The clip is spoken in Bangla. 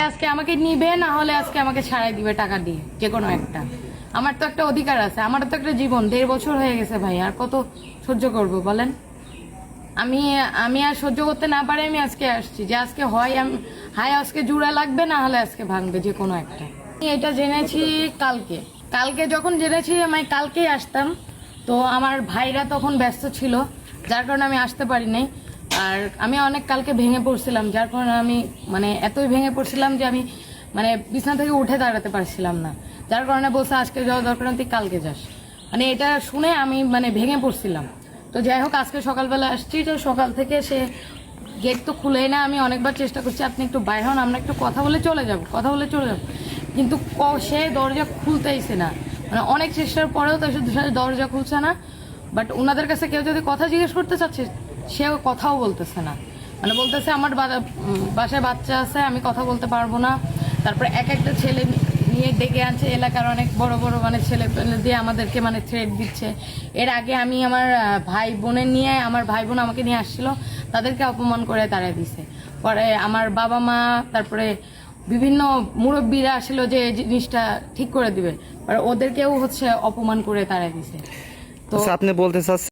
আজকে আমাকে নিবে, না হলে আজকে আমাকে ছাড়াই দিবে টাকা দিয়ে, যে কোনো একটা। আমার তো একটা অধিকার আছে, আমার তো একটা জীবন, 1.5 বছর হয়ে গেছে ভাই, আর কত সহ্য করব বলেন? আমি আমি আর সহ্য করতে না পারে আমি আজকে আসছি, যে আজকে হয় আজকে জোড়া লাগবে, না হলে আজকে ভাঙবে, যে কোনো একটা। আমি এটা জেনেছি কালকে। কালকে যখন জেনেছি আমি কালকেই আসতাম, তো আমার ভাইরা তখন ব্যস্ত ছিল, যার কারণে আমি আসতে পারি নাই। আর আমি অনেক কালকে ভেঙে পড়ছিলাম, যার কারণে আমি মানে এতই ভেঙে পড়ছিলাম যে আমি মানে বিছানা থেকে উঠে দাঁড়াতে পারছিলাম না, যার কারণে বলছে আজকে যাওয়া দরকার না, তুই কালকে যাস। মানে এটা শুনে আমি মানে ভেঙে পড়ছিলাম। তো যাই হোক, আজকে সকালবেলা আসছি, তো সকাল থেকে সে গেট তো খুলেই না। আমি অনেকবার চেষ্টা করছি, আপনি একটু বাইরে হন, আমরা একটু কথা বলে চলে যাব, কিন্তু সে দরজা খুলতেইছে না। মানে অনেক চেষ্টার পরেও তো সে দরজা খুলছে না। বাট ওনাদের কাছে কেউ যদি কথা জিজ্ঞেস করতে চাচ্ছে, সেও কথাও বলতেছে না। মানে বলতেছে আমার বাসায় বাচ্চা আছে, আমি কথা বলতে পারবো না। তারপরে এক একটা ছেলে নিয়ে ডেকে আনছে, এলাকার অনেক বড় বড় মানে ছেলে দিয়ে আমাদেরকে মানে থ্রেট দিচ্ছে। এর আগে আমি আমার ভাই বোনের নিয়ে, আমার ভাই বোন আমাকে নিয়ে আসছিল, তাদেরকে অপমান করে তাড়াই দিছে। পরে আমার বাবা মা, তারপরে বিভিন্ন মুরব্বীরা আসলো যে জিনিসটা ঠিক করে দিবে, আর ওদেরকেও হচ্ছে অপমান করে তাড়াই দিছে। তো আপনি বলতে চাচ্ছেন